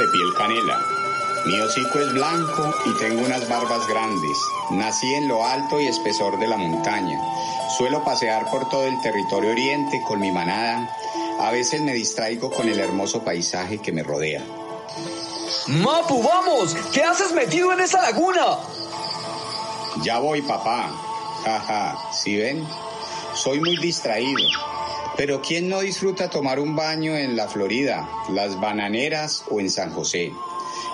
de piel canela. Mi hocico es blanco y tengo unas barbas grandes. Nací en lo alto y espesor de la montaña. Suelo pasear por todo el territorio oriente con mi manada. A veces me distraigo con el hermoso paisaje que me rodea. Mapu, vamos, ¿qué haces metido en esa laguna? Ya voy, papá. Jaja, ¿sí ven? Soy muy distraído. Pero ¿quién no disfruta tomar un baño en la Florida, las Bananeras o en San José?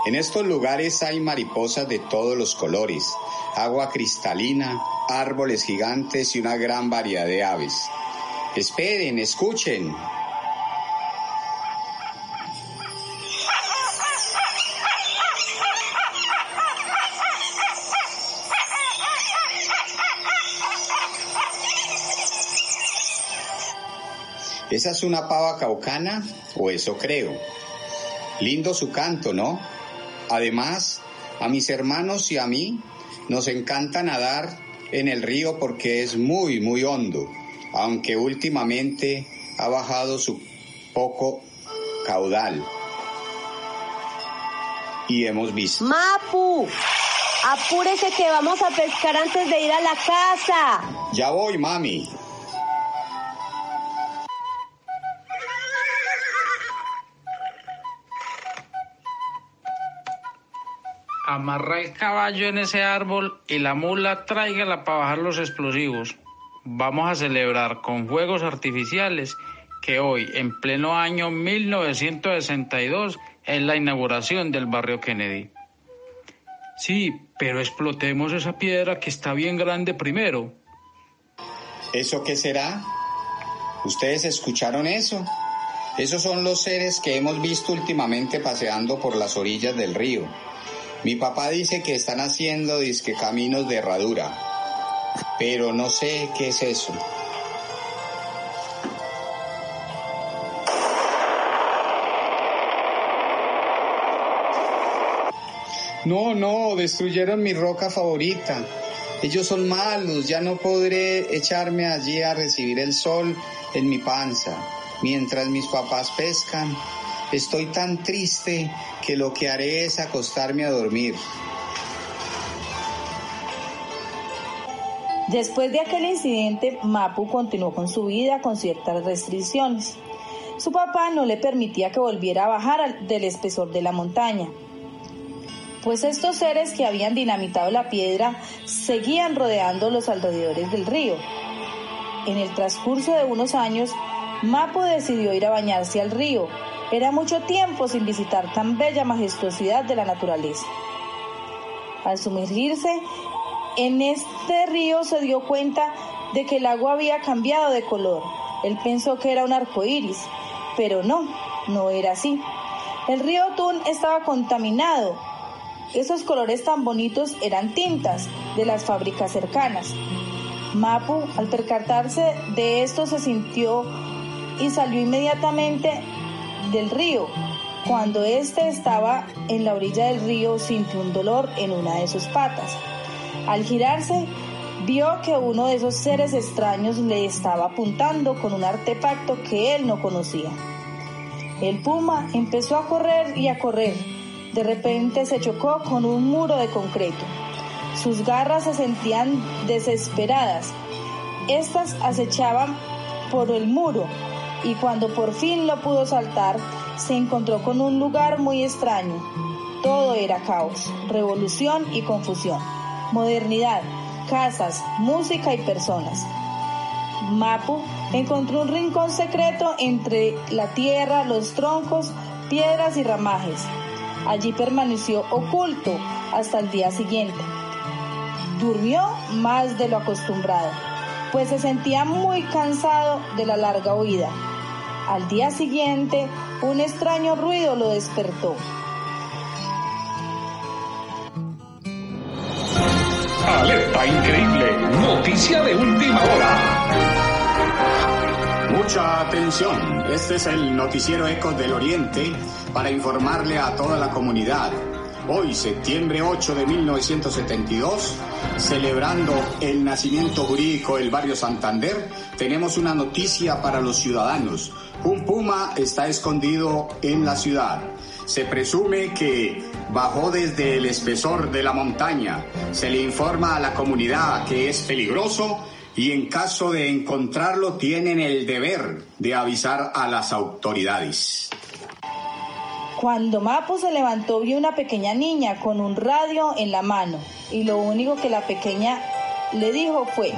En estos lugares hay mariposas de todos los colores, agua cristalina, árboles gigantes y una gran variedad de aves. Esperen, escuchen. ¿Esa es una pava caucana? O eso creo. Lindo su canto, ¿no? Además, a mis hermanos y a mí nos encanta nadar en el río porque es muy, muy hondo, aunque últimamente ha bajado su poco caudal. Y hemos visto. ¡Mapu! ¡Apúrese que vamos a pescar antes de ir a la casa! Ya voy, mami. Amarra el caballo en ese árbol y la mula tráigala para bajar los explosivos. Vamos a celebrar con fuegos artificiales que hoy, en pleno año 1962, es la inauguración del barrio Kennedy. Sí, pero explotemos esa piedra que está bien grande primero. ¿Eso qué será? ¿Ustedes escucharon eso? Esos son los seres que hemos visto últimamente paseando por las orillas del río. Mi papá dice que están haciendo disque caminos de herradura, pero no sé qué es eso. No, destruyeron mi roca favorita. Ellos son malos, ya no podré echarme allí a recibir el sol en mi panza, mientras mis papás pescan. Estoy tan triste que lo que haré es acostarme a dormir. Después de aquel incidente, Mapu continuó con su vida con ciertas restricciones. Su papá no le permitía que volviera a bajar del espesor de la montaña, pues estos seres que habían dinamitado la piedra seguían rodeando los alrededores del río. En el transcurso de unos años, Mapu decidió ir a bañarse al río. Era mucho tiempo sin visitar tan bella majestuosidad de la naturaleza. Al sumergirse en este río se dio cuenta de que el agua había cambiado de color. Él pensó que era un arco iris, pero no era así. El río Tun estaba contaminado. Esos colores tan bonitos eran tintas de las fábricas cercanas. Mapu, al percatarse de esto, se sintió y salió inmediatamente del río. Cuando éste estaba en la orilla del río, sintió un dolor en una de sus patas. Al girarse, vio que uno de esos seres extraños le estaba apuntando con un artefacto que él no conocía. El puma empezó a correr y a correr. De repente se chocó con un muro de concreto. Sus garras se sentían desesperadas. Estas acechaban por el muro, y cuando por fin lo pudo saltar, se encontró con un lugar muy extraño. Todo era caos, revolución y confusión, modernidad, casas, música y personas. Mapu encontró un rincón secreto entre la tierra, los troncos, piedras y ramajes. Allí permaneció oculto hasta el día siguiente. Durmió más de lo acostumbrado, pues se sentía muy cansado de la larga huida. Al día siguiente, un extraño ruido lo despertó. Alerta increíble, noticia de última hora. Mucha atención, este es el noticiero Ecos del Oriente para informarle a toda la comunidad. Hoy, septiembre 8 de 1972, celebrando el nacimiento jurídico del barrio Santander, tenemos una noticia para los ciudadanos. Un puma está escondido en la ciudad. Se presume que bajó desde el espesor de la montaña. Se le informa a la comunidad que es peligroso y en caso de encontrarlo tienen el deber de avisar a las autoridades. Cuando Mapu se levantó, vio una pequeña niña con un radio en la mano y lo único que la pequeña le dijo fue: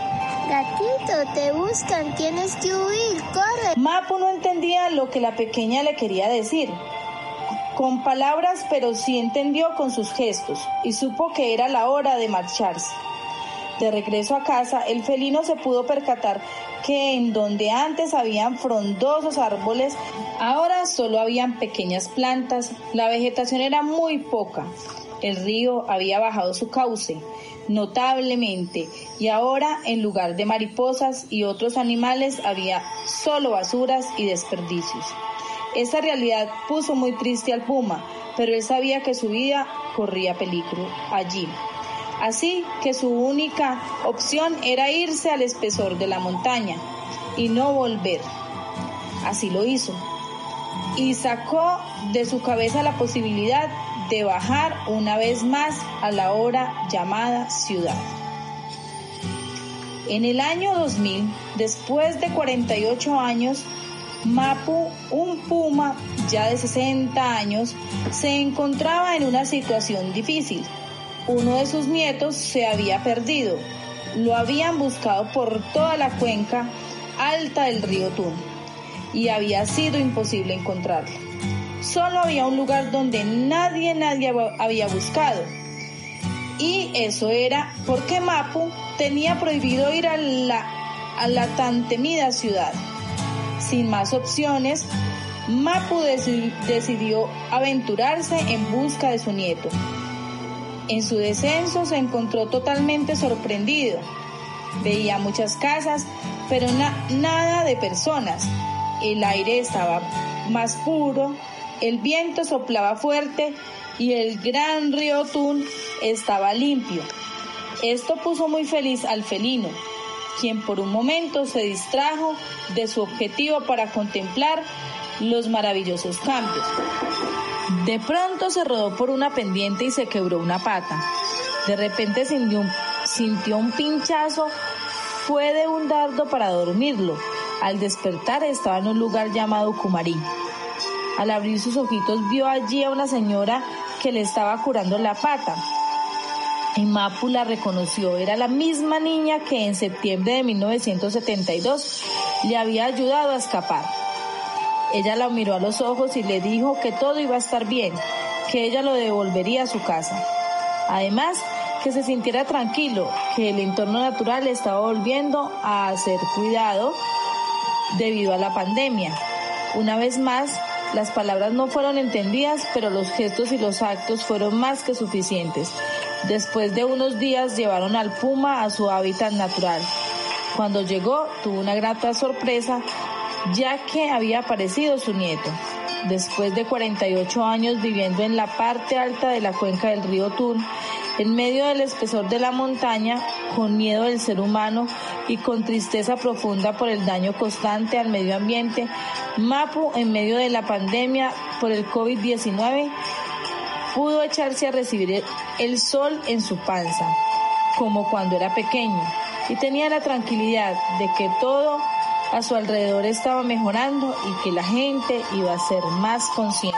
gatito, te buscan, tienes que huir, corre. Mapu no entendía lo que la pequeña le quería decir con palabras, pero sí entendió con sus gestos y supo que era la hora de marcharse. De regreso a casa, el felino se pudo percatar que en donde antes habían frondosos árboles, ahora solo habían pequeñas plantas. La vegetación era muy poca. El río había bajado su cauce notablemente y ahora en lugar de mariposas y otros animales había solo basuras y desperdicios. Esta realidad puso muy triste al puma, pero él sabía que su vida corría peligro allí. Así que su única opción era irse al espesor de la montaña y no volver. Así lo hizo y sacó de su cabeza la posibilidad de bajar una vez más a la ahora llamada ciudad. En el año 2000, después de 48 años, Mapu, un puma ya de 60 años, se encontraba en una situación difícil. Uno de sus nietos se había perdido. Lo habían buscado por toda la cuenca alta del río Tun y había sido imposible encontrarlo. Solo había un lugar donde nadie había buscado, y eso era porque Mapu tenía prohibido ir a la tan temida ciudad. Sin más opciones, Mapu decidió aventurarse en busca de su nieto. En su descenso se encontró totalmente sorprendido. Veía muchas casas, pero nada de personas. El aire estaba más puro, el viento soplaba fuerte y el gran río Tun estaba limpio. Esto puso muy feliz al felino, quien por un momento se distrajo de su objetivo para contemplar los maravillosos campos. De pronto se rodó por una pendiente y se quebró una pata. De repente sintió un pinchazo, fue de un dardo para dormirlo. Al despertar estaba en un lugar llamado Cumarí. Al abrir sus ojitos vio allí a una señora que le estaba curando la pata. Y Mapu la reconoció, era la misma niña que en septiembre de 1972 le había ayudado a escapar. Ella la miró a los ojos y le dijo que todo iba a estar bien, que ella lo devolvería a su casa. Además, que se sintiera tranquilo, que el entorno natural estaba volviendo a ser cuidado debido a la pandemia. Una vez más, las palabras no fueron entendidas, pero los gestos y los actos fueron más que suficientes. Después de unos días llevaron al puma a su hábitat natural. Cuando llegó, tuvo una grata sorpresa, ya que había aparecido su nieto. Después de 48 años viviendo en la parte alta de la cuenca del río Tun, en medio del espesor de la montaña, con miedo del ser humano y con tristeza profunda por el daño constante al medio ambiente, Mapu, en medio de la pandemia por el COVID-19, pudo echarse a recibir el sol en su panza, como cuando era pequeño, y tenía la tranquilidad de que todo a su alrededor estaba mejorando y que la gente iba a ser más consciente.